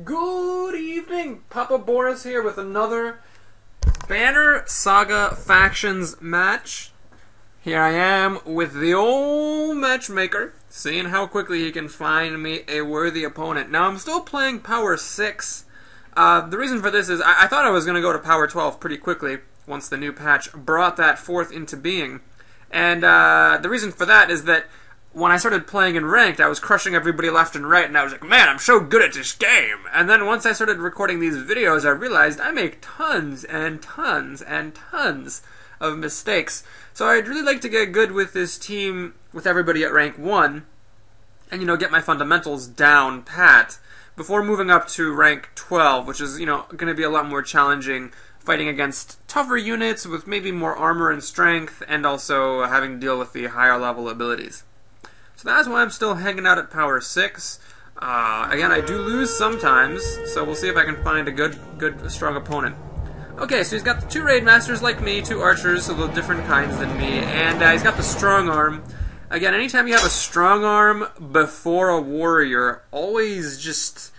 Good evening, Papa Boris here with another Banner Saga Factions match. Here I am with the old matchmaker, seeing how quickly he can find me a worthy opponent. Now, I'm still playing Power 6. The reason for this is I thought I was going to go to Power 12 pretty quickly once the new patch brought that forth into being. And the reason for that is that when I started playing in Ranked, I was crushing everybody left and right, and I was like, man, I'm so good at this game. And then once I started recording these videos, I realized I make tons and tons and tons of mistakes. So I'd really like to get good with this team, with everybody at Rank 1, and, you know, get my fundamentals down pat, before moving up to Rank 12, which is, you know, going to be a lot more challenging, fighting against tougher units with maybe more armor and strength, and also having to deal with the higher level abilities. So that's why I'm still hanging out at Power 6. Again, I do lose sometimes, so we'll see if I can find a good, strong opponent. Okay, so he's got the two Raid Masters like me, two Archers, a little different kinds than me, and he's got the Strong Arm. Again, anytime you have a Strong Arm before a Warrior, always just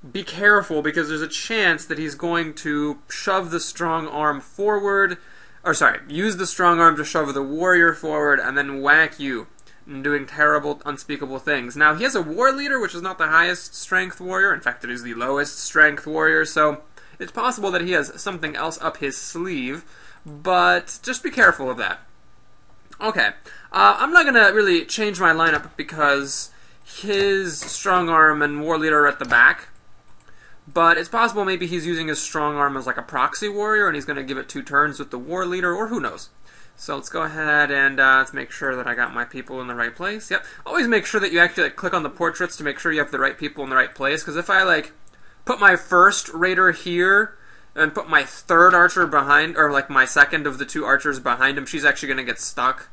be careful, because there's a chance that he's going to shove the Strong Arm forward, or sorry, use the Strong Arm to shove the Warrior forward, and then whack you, and doing terrible, unspeakable things. Now, he has a War Leader, which is not the highest strength warrior. In fact, it is the lowest strength warrior, so it's possible that he has something else up his sleeve, but just be careful of that. Okay, I'm not going to really change my lineup because his Strong Arm and War Leader are at the back, but it's possible maybe he's using his Strong Arm as like a proxy warrior, and he's going to give it 2 turns with the War Leader, or who knows. So let's go ahead and let's make sure that I got my people in the right place. Yep. Always make sure that you actually click on the portraits to make sure you have the right people in the right place, because if I put my first Raider here and put my third Archer behind, or my second of the 2 Archers behind him, she's actually going to get stuck.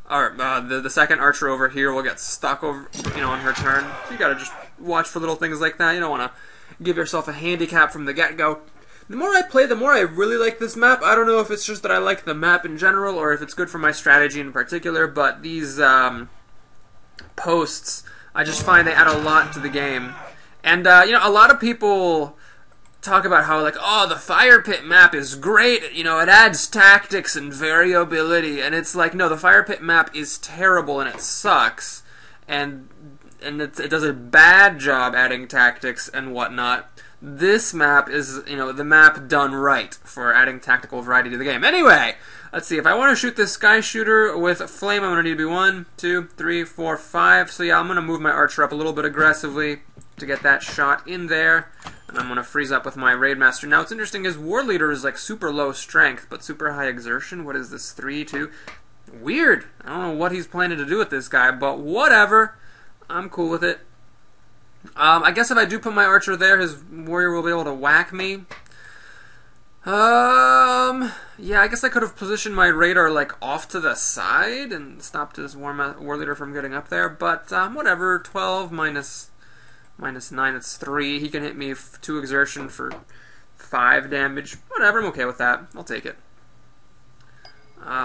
Or the second Archer over here will get stuck over, on her turn. So you got to just watch for little things like that. You don't want to give yourself a handicap from the get-go. The more I play, the more I really like this map. I don't know if it's just that I like the map in general, or if it's good for my strategy in particular, but these posts, I just find they add a lot to the game. And, a lot of people talk about how, oh, the Fire Pit map is great, it adds tactics and variability, and it's like, no, the Fire Pit map is terrible and it sucks, and it does a bad job adding tactics and whatnot. This map is, the map done right for adding tactical variety to the game. Anyway, let's see. If I want to shoot this Sky Shooter with Flame, I'm going to need to be 1, 2, 3, 4, 5. So yeah, I'm going to move my Archer up a little bit aggressively to get that shot in there. And I'm going to freeze up with my Raid Master. Now, what's interesting is War Leader is super low strength, but super high exertion. What is this, 3, 2? Weird. I don't know what he's planning to do with this guy, but whatever. I'm cool with it. I guess if I do put my Archer there, his Warrior will be able to whack me. Yeah, I guess I could have positioned my Radar, off to the side and stopped his War Leader from getting up there, but, whatever. 12 minus 9, it's 3. He can hit me 2 exertion for 5 damage. Whatever, I'm okay with that. I'll take it.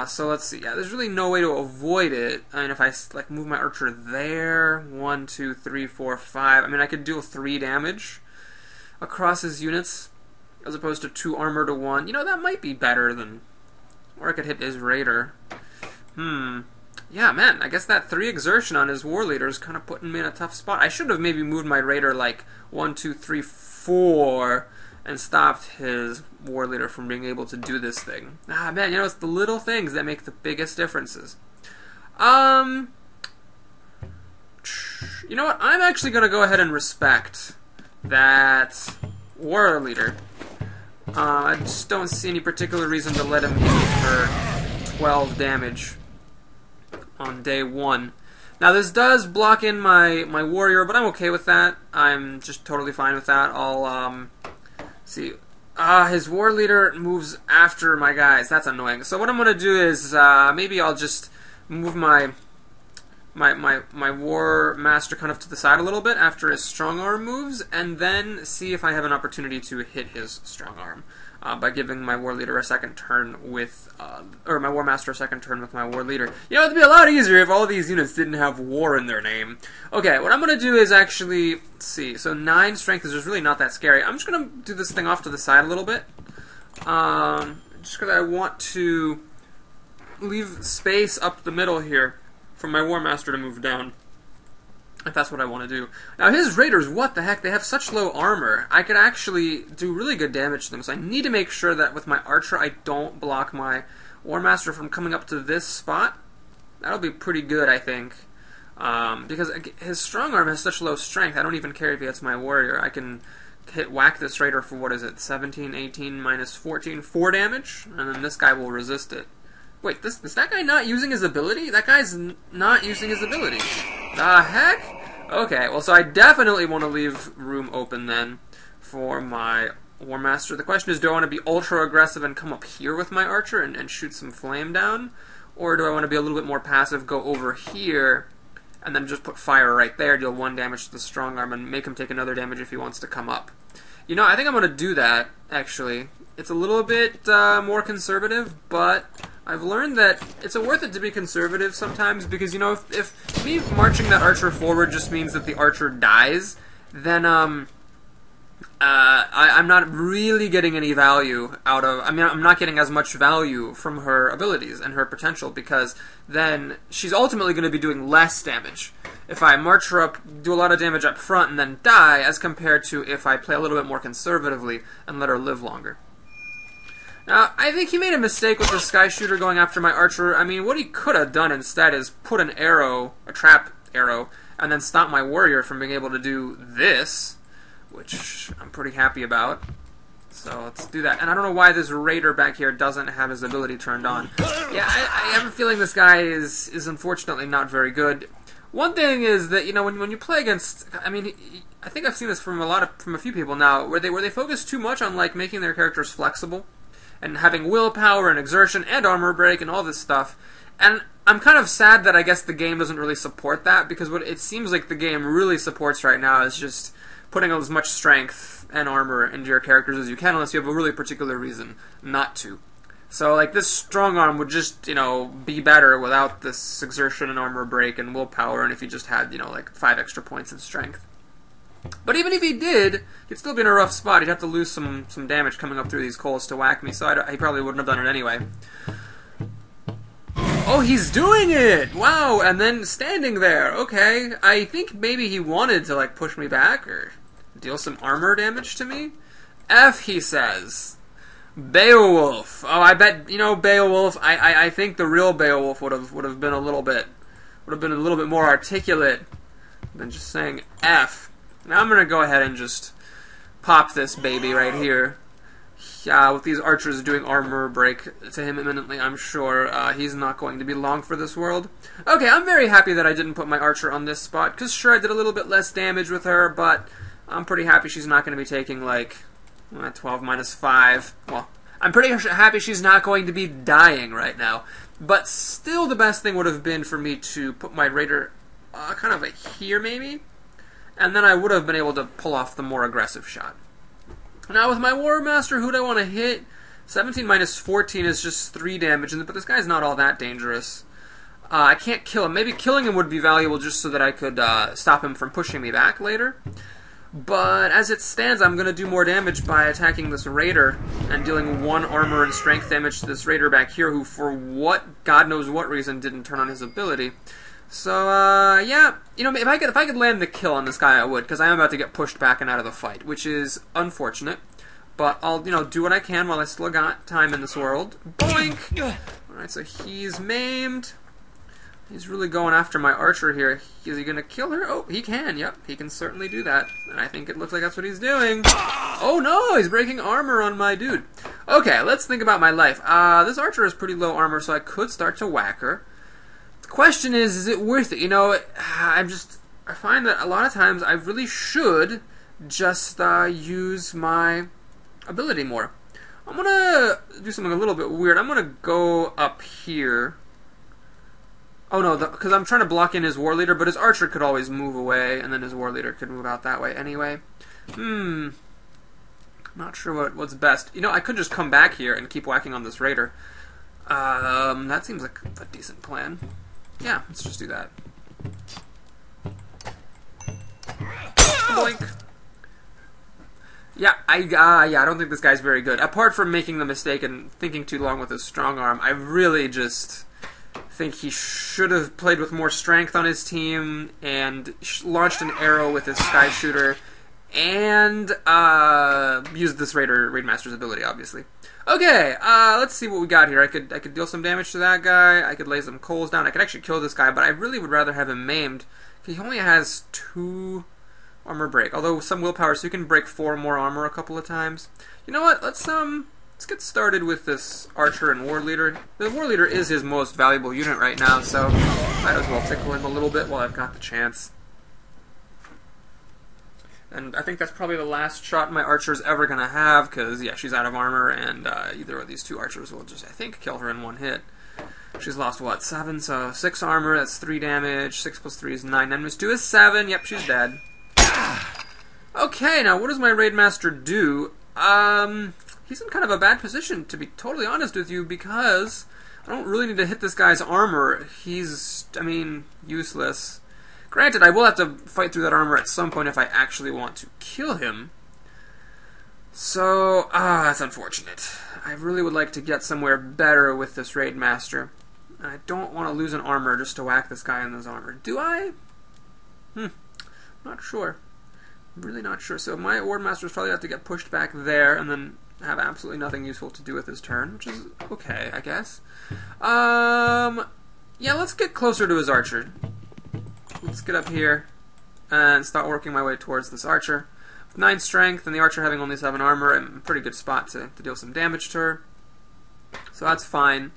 So let's see. Yeah, there's really no way to avoid it. I mean, if I move my Archer there, 1, 2, 3, 4, 5. I mean, I could deal 3 damage across his units, as opposed to 2 armor to 1. That might be better than, or I could hit his Raider. Yeah, man. I guess that 3 exertion on his War Leader is kind of putting me in a tough spot. I should have maybe moved my Raider 1, 2, 3, 4. And stopped his War Leader from being able to do this thing. Ah, man, it's the little things that make the biggest differences. You know what? I'm actually going to go ahead and respect that War Leader. I just don't see any particular reason to let him hit me for 12 damage on day 1. Now, this does block in my Warrior, but I'm okay with that. I'm just totally fine with that. I'll, see, his War Leader moves after my guys. That's annoying. So what I'm going to do is, maybe I'll just move my my War Master kind of to the side a little bit after his strong arm moves, and then see if I have an opportunity to hit his strong arm by giving my War Leader a second turn with, or my War Master a second turn with my War Leader. You know, it'd be a lot easier if all these units didn't have War in their name. Okay, what I'm going to do is actually, let's see, so 9 strength is just really not that scary. I'm just going to do this thing off to the side a little bit, just because I want to leave space up the middle here for my War Master to move down, if that's what I want to do. Now his Raiders, what the heck, they have such low armor. I could actually do really good damage to them, so I need to make sure that with my Archer I don't block my War Master from coming up to this spot. That'll be pretty good, I think, because his strong arm has such low strength, I don't even care if he hits my Warrior. I can whack this Raider for, what is it, 17, 18, minus 14, 4 damage, and then this guy will resist it. Wait, is that guy not using his ability? That guy's not using his ability. The heck? Okay, well, so I definitely want to leave room open then for my War Master. The question is, do I want to be ultra aggressive and come up here with my Archer and shoot some flame down? Or do I want to be a little bit more passive, go over here, and then just put fire right there, deal 1 damage to the strong arm, and make him take another damage if he wants to come up? You know, I think I'm going to do that, actually. It's a little bit more conservative, but I've learned that it's worth it to be conservative sometimes, because, you know, if me marching that Archer forward just means that the Archer dies, then I'm not really getting any value out of, I mean, I'm not getting as much value from her abilities and her potential, because then she's ultimately going to be doing less damage if I march her up, do a lot of damage up front, and then die, as compared to if I play a little bit more conservatively and let her live longer. Now, I think he made a mistake with the Sky Shooter going after my Archer. I mean, what he could have done instead is put an arrow, a trap arrow, and then stop my Warrior from being able to do this, which I'm pretty happy about. So let's do that. And I don't know why this Raider back here doesn't have his ability turned on. Yeah, I have a feeling this guy is unfortunately not very good. One thing is that, you know, when you play against, I mean, I think I've seen this from a few people now, where they focus too much on, like, making their characters flexible and having willpower and exertion and armor break and all this stuff. And I'm kind of sad that I guess the game doesn't really support that, because what it seems like the game really supports right now is just putting as much strength and armor into your characters as you can, unless you have a really particular reason not to. So, like, this strong arm would just, you know, be better without this exertion and armor break and willpower, and if he just had, you know, like, 5 extra points of strength. But even if he did, he'd still be in a rough spot. He'd have to lose some damage coming up through these coals to whack me, so he probably wouldn't have done it anyway. Oh, he's doing it! Wow, and then standing there. Okay, I think maybe he wanted to, like, push me back or deal some armor damage to me. F, he says. Beowulf. Oh, I bet, you know, Beowulf, I think the real Beowulf would have been a little bit more articulate than just saying F. Now I'm gonna go ahead and just pop this baby right here. With these archers doing armor break to him imminently, I'm sure he's not going to be long for this world. Okay, I'm very happy that I didn't put my archer on this spot, because sure, I did a little bit less damage with her, but I'm pretty happy she's not going to be taking, like, 12 minus 5. Well, I'm pretty happy she's not going to be dying right now. But still, the best thing would have been for me to put my Raider kind of here, maybe, and then I would have been able to pull off the more aggressive shot. Now, with my War Master, who do I want to hit? 17 minus 14 is just 3 damage, but this guy's not all that dangerous. I can't kill him. Maybe killing him would be valuable just so that I could stop him from pushing me back later. But as it stands, I'm going to do more damage by attacking this Raider and dealing 1 armor and strength damage to this Raider back here, who, for what, God knows what reason, didn't turn on his ability. So, yeah, you know, if I could land the kill on this guy, I would, because I am about to get pushed back and out of the fight, which is unfortunate. But I'll, you know, do what I can while I still got time in this world. Boink! Alright, so he's maimed. He's really going after my archer here. Is he going to kill her? Oh, he can. Yep, he can certainly do that. And I think it looks like that's what he's doing. Oh no, he's breaking armor on my dude. Okay, let's think about my life. This archer has pretty low armor, so I could start to whack her. The question is it worth it? You know, I find that a lot of times I really should just use my ability more. I'm going to do something a little bit weird. I'm going to go up here. Oh no, because I'm trying to block in his war leader, but his archer could always move away, and then his war leader could move out that way anyway. Not sure what's best. You know, I could just come back here and keep whacking on this raider. That seems like a decent plan. Yeah, let's just do that. Blink. Yeah, I don't think this guy's very good. Apart from making the mistake and thinking too long with his strong arm, I really just think he should have played with more strength on his team and launched an arrow with his sky shooter and used this Raidmaster's ability, obviously. Okay, let's see what we got here. I could deal some damage to that guy. I could lay some coals down. I could actually kill this guy, but I really would rather have him maimed. He only has 2 armor break, although some willpower, so you can break 4 more armor a couple of times. You know what? Let's get started with this archer and war leader. The war leader is his most valuable unit right now, so might as well tickle him a little bit while I've got the chance. And I think that's probably the last shot my archer's ever gonna have, because yeah, she's out of armor, and either of these 2 archers will just, I think, kill her in 1 hit. She's lost, what, 7? So 6 armor, that's 3 damage. 6 plus 3 is 9. 9 minus 2 is 7. Yep, she's dead. Okay, now what does my Raidmaster do? He's in kind of a bad position, to be totally honest with you, because I don't really need to hit this guy's armor. He's, I mean, useless. Granted, I will have to fight through that armor at some point if I actually want to kill him. So, that's unfortunate. I really would like to get somewhere better with this Raidmaster. I don't want to lose an armor just to whack this guy in his armor. Do I? Not sure. I'm really not sure. So my Wardmaster's probably have to get pushed back there and then have absolutely nothing useful to do with his turn, which is okay, I guess. Yeah, let's get closer to his archer. Let's get up here and start working my way towards this archer. With 9 strength and the archer having only 7 armor, I'm in a pretty good spot to deal some damage to her. So that's fine.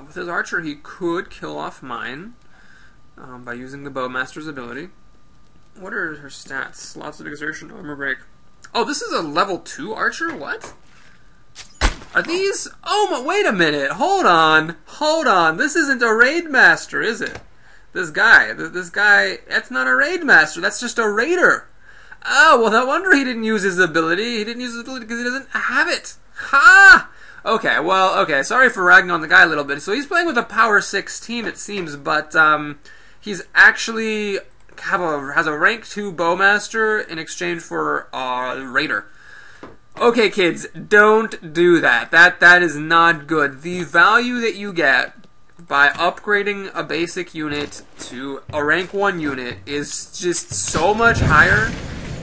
With his archer, he could kill off mine by using the Bowmaster's ability. What are her stats? Lots of exertion, armor break. Oh, this is a level 2 archer? What? Are these... Oh, wait a minute. Hold on. Hold on. This isn't a Raidmaster, is it? This guy, that's not a Raidmaster. That's just a Raider. Oh, well, no wonder he didn't use his ability. He didn't use his ability because he doesn't have it. Ha! Okay, well, okay. Sorry for ragging on the guy a little bit. So he's playing with a power 16, it seems, but he's actually has a rank 2 Bowmaster in exchange for a Raider. Okay, kids, don't do that. That is not good. The value that you get by upgrading a basic unit to a rank 1 unit is just so much higher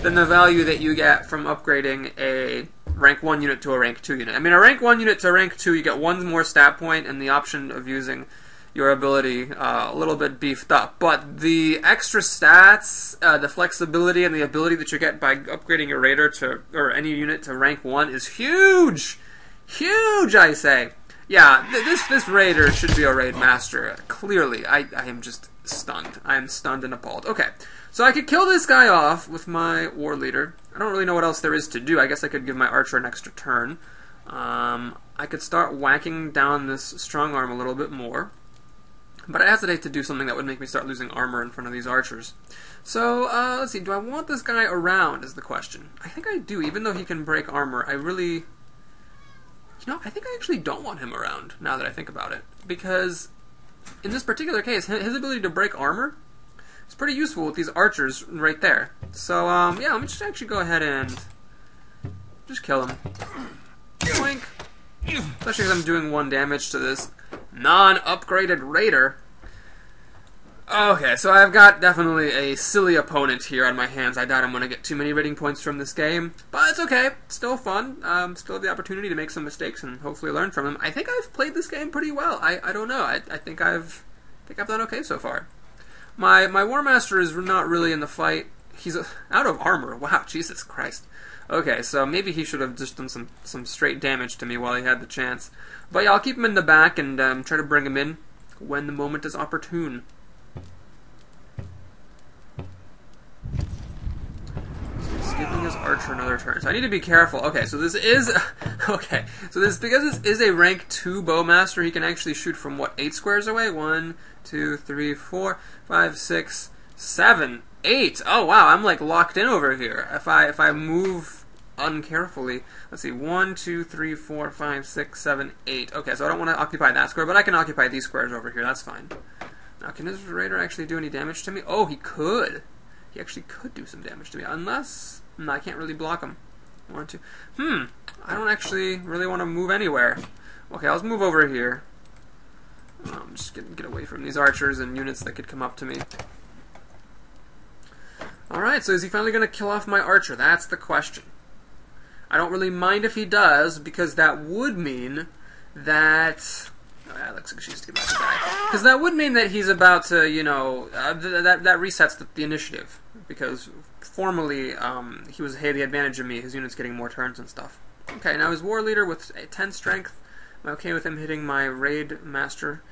than the value that you get from upgrading a rank 1 unit to a rank 2 unit. I mean, a rank 1 unit to rank 2, you get 1 more stat point and the option of using your ability a little bit beefed up. But the extra stats, the flexibility, and the ability that you get by upgrading your Raider to, or any unit to rank 1 is huge! Huge, I say! Yeah, this Raider should be a Raidmaster. Clearly, I am just stunned. I am stunned and appalled. Okay, so I could kill this guy off with my War Leader. I don't really know what else there is to do. I guess I could give my Archer an extra turn. I could start whacking down this strong arm a little bit more. But I hesitate to do something that would make me start losing armor in front of these archers. So, let's see, do I want this guy around is the question. I think I do, even though he can break armor. I really... You know, I think I actually don't want him around, now that I think about it. Because, in this particular case, his ability to break armor is pretty useful with these archers right there. So, yeah, let me just actually go ahead and just kill him. Boink. Especially because I'm doing 1 damage to this non-upgraded Raider. Okay, so I've got definitely a silly opponent here on my hands. I doubt I'm going to get too many rating points from this game, but it's okay. It's still fun. Still have the opportunity to make some mistakes and hopefully learn from them. I think I've played this game pretty well. I don't know. I think I've done okay so far. My War Master is not really in the fight. He's out of armor. Wow, Jesus Christ. Okay, so maybe he should have just done some straight damage to me while he had the chance. But yeah, I'll keep him in the back and try to bring him in when the moment is opportune. So he's skipping his archer. archer another turn. So I need to be careful. Okay, so this is... Okay, so because this is a rank 2 bowmaster, he can actually shoot from, what, 8 squares away? 1, 2, 3, 4, 5, 6, 7, 8. Oh, wow, I'm, like, locked in over here. If I move uncarefully... Let's see, 1, 2, 3, 4, 5, 6, 7, 8. Okay, so I don't want to occupy that square, but I can occupy these squares over here. That's fine. Now, can his raider actually do any damage to me? Oh, he could. He actually could do some damage to me, unless... No, I can't really block him. 1, 2... I don't actually really want to move anywhere. Okay, I'll just move over here. I'm just gonna get away from these archers and units that could come up to me. Alright, so is he finally going to kill off my archer? That's the question. I don't really mind if he does, because that would mean that... Oh, yeah, looks like she's about to die. Because that would mean that he's about to, you know... that resets the initiative. Because formally, he had the advantage of me. His unit's getting more turns and stuff. Okay, now his war leader with a 10 strength. I'm okay with him hitting my raid master.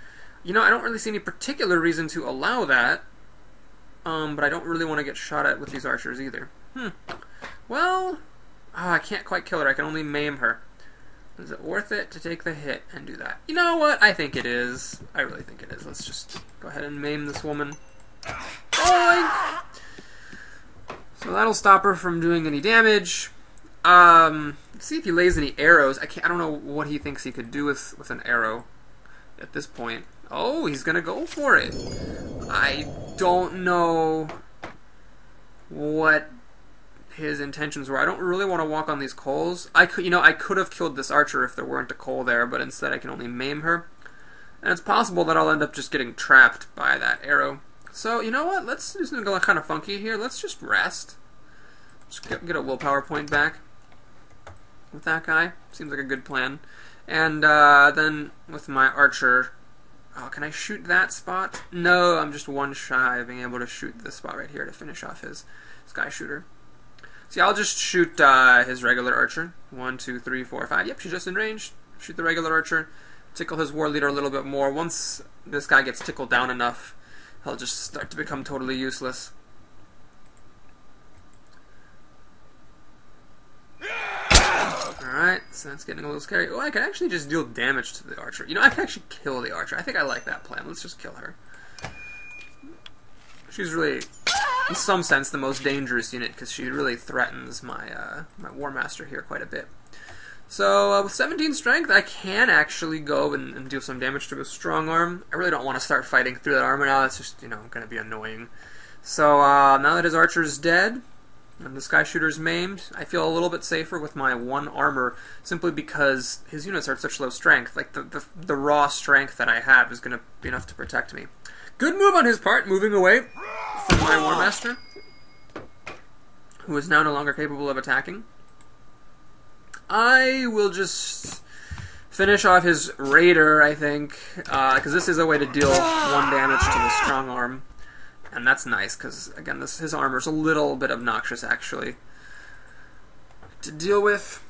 You know, I don't really see any particular reason to allow that. But I don't really want to get shot at with these archers either. Well, I can't quite kill her. I can only maim her. Is it worth it to take the hit and do that? You know what? I think it is. I really think it is. Let's just go ahead and maim this woman. Boink! So that'll stop her from doing any damage. Let's see if he lays any arrows. I don't know what he thinks he could do with an arrow at this point. Oh, he's gonna go for it. I don't know what his intentions were. I don't really want to walk on these coals. I could have killed this archer if there weren't a coal there, but instead I can only maim her. And it's possible that I'll end up just getting trapped by that arrow. So, you know what? Let's do something kind of funky here. Let's just rest. Just get a willpower point back with that guy. Seems like a good plan. And then with my archer... Oh, can I shoot that spot? No, I'm just one shy of being able to shoot this spot right here to finish off his sky shooter. See, I'll just shoot his regular archer. 1, 2, 3, 4, 5. Yep, she's just in range. Shoot the regular archer. Tickle his war leader a little bit more. Once this guy gets tickled down enough, he'll just start to become totally useless. Alright, so that's getting a little scary. Oh, I can actually just deal damage to the archer. You know, I can actually kill the archer. I think I like that plan. Let's just kill her. She's really, in some sense, the most dangerous unit, because she really threatens my my War Master here quite a bit. So, with 17 strength, I can actually go and do some damage to his strong arm. I really don't want to start fighting through that armor now. It's just, you know, going to be annoying. So, now that his archer's dead, and the sky shooter's maimed, I feel a little bit safer with my 1 armor, simply because his units are at such low strength. Like, the raw strength that I have is going to be enough to protect me. Good move on his part, moving away from my War Master, who is now no longer capable of attacking. I will just finish off his raider, I think, because this is a way to deal 1 damage to the strong arm. And that's nice, because, again, his armor's a little bit obnoxious, actually, to deal with.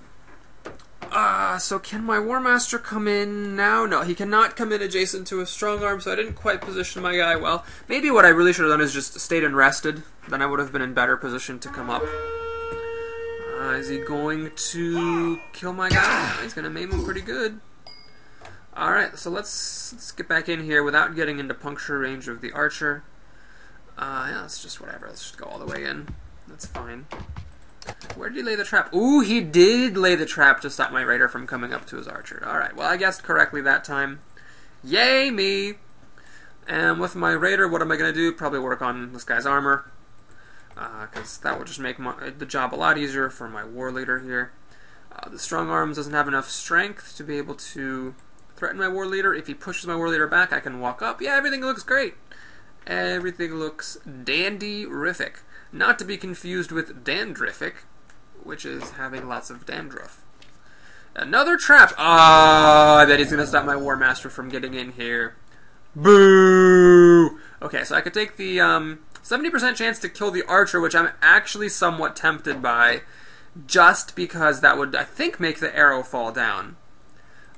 So can my War Master come in now? No, he cannot come in adjacent to a strong arm, so I didn't quite position my guy well. Maybe what I really should have done is just stayed and rested. Then I would have been in better position to come up. Is he going to kill my guy? He's going to maim him pretty good. Alright, so let's get back in here without getting into puncture range of the archer. Yeah, it's just whatever. Let's just go all the way in. That's fine. Where did he lay the trap? Ooh, he did lay the trap to stop my raider from coming up to his archer. Alright, well, I guessed correctly that time. Yay, me! And with my raider, what am I going to do? Probably work on this guy's armor. Because that will just make the job a lot easier for my war leader here. The strong arms doesn't have enough strength to be able to threaten my war leader. If he pushes my war leader back, I can walk up. Yeah, everything looks great. Everything looks dandy-rific. Not to be confused with dandrific, which is having lots of dandruff. Another trap! Oh, I bet he's going to stop my War Master from getting in here. Boo! Okay, so I could take the 70% chance to kill the archer, which I'm actually somewhat tempted by, just because that would, I think, make the arrow fall down.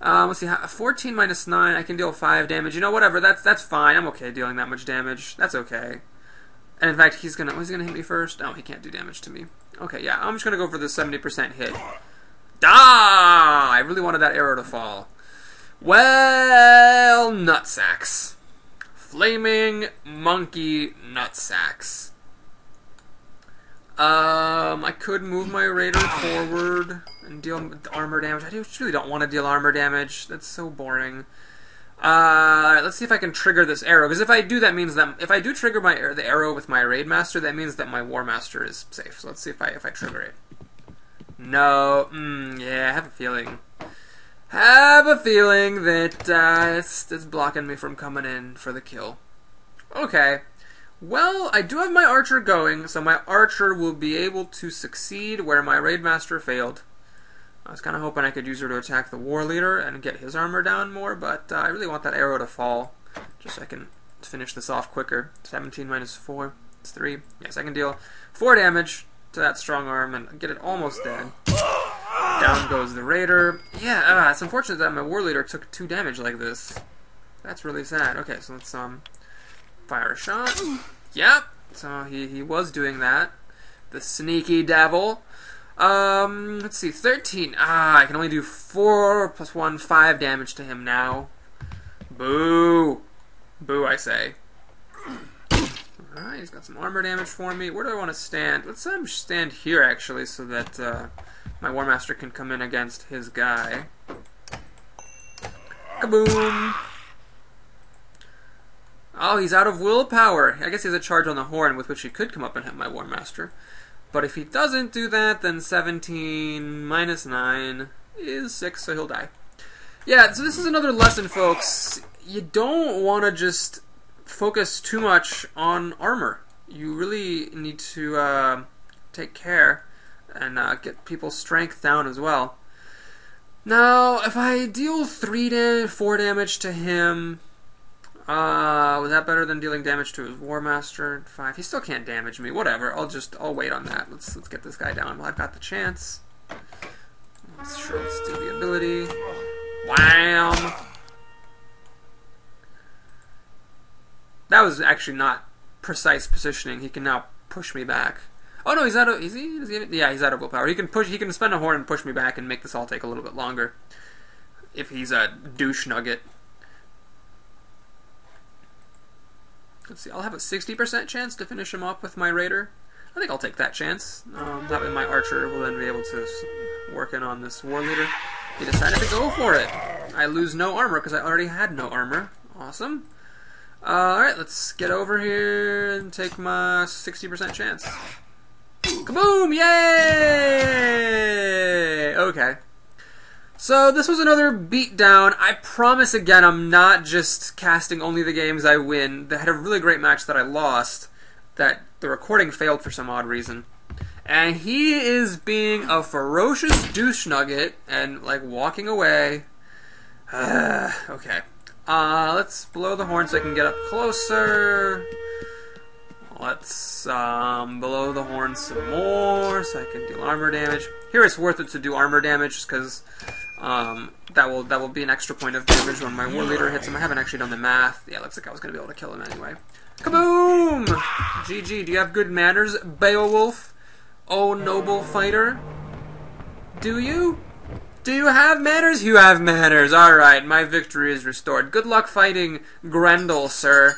Let's see, 14 minus 9, I can deal 5 damage. You know, whatever, that's fine. I'm okay dealing that much damage. That's okay. And in fact, he's gonna hit me first? No, he can't do damage to me. Okay, yeah, I'm just gonna go for the 70% hit. Ah! I really wanted that arrow to fall. Well, nutsacks. Flaming monkey nutsacks. I could move my raider forward and deal armor damage. I just really don't want to deal armor damage. That's so boring. Alright, let's see if I can trigger this arrow. Because if I do, that means that if I do trigger the arrow with my Raid Master, that means that my War Master is safe. So let's see if I trigger it. No. Yeah, I have a feeling. Have a feeling that it's blocking me from coming in for the kill. Okay. Well, I do have my archer going, so my archer will be able to succeed where my Raid Master failed. I was kind of hoping I could use her to attack the War Leader and get his armor down more, but I really want that arrow to fall, just so I can finish this off quicker. 17 minus 4, it's 3. Yes, I can deal 4 damage to that strong arm and get it almost dead. Down goes the Raider. Yeah, it's unfortunate that my War Leader took 2 damage like this. That's really sad. Okay, so let's fire a shot. Yep, so he was doing that. The sneaky devil. Let's see, 13. I can only do 4 plus 1, 5 damage to him now. Boo. Boo, I say. Alright, he's got some armor damage for me. Where do I want to stand? Let's stand here, actually, so that my War Master can come in against his guy. Kaboom! Oh, he's out of willpower. I guess he has a charge on the horn with which he could come up and hit my War Master. But if he doesn't do that, then 17 minus 9 is 6, so he'll die. Yeah, so this is another lesson, folks. You don't want to just focus too much on armor. You really need to take care and get people's strength down as well. Now, if I deal 4 damage to him, was that better than dealing damage to his War Master? 5. He still can't damage me. Whatever. I'll wait on that. Let's get this guy down while I've got the chance. Let's do the ability. Wham! That was actually not precise positioning. He can now push me back. Oh no, he's out of. Is he? Yeah, he's out of willpower. He can push. He can spend a horn and push me back and make this all take a little bit longer. If he's a douche nugget. Let's see, I'll have a 60% chance to finish him off with my Raider. I think I'll take that chance. That way my Archer will then be able to work in on this War Leader. He decided to go for it. I lose no armor because I already had no armor. Awesome. Alright, let's get over here and take my 60% chance. Kaboom! Yay! Okay. So this was another beatdown. I promise again I'm not just casting only the games I win. They had a really great match that I lost, that the recording failed for some odd reason. And he is being a ferocious douche nugget and like walking away. Okay. Let's blow the horn so I can get up closer. Let's blow the horn some more so I can deal armor damage. Here it's worth it to do armor damage just because that will be an extra point of damage when my War Leader hits him. I haven't actually done the math. Yeah, looks like I was going to be able to kill him anyway. Kaboom! GG. Do you have good manners, Beowulf? Oh, noble fighter? Do you? Do you have manners? You have manners. Alright, my victory is restored. Good luck fighting Grendel, sir.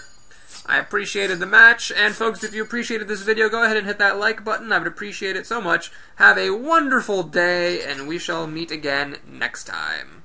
I appreciated the match, and folks, if you appreciated this video, go ahead and hit that like button. I would appreciate it so much. Have a wonderful day, and we shall meet again next time.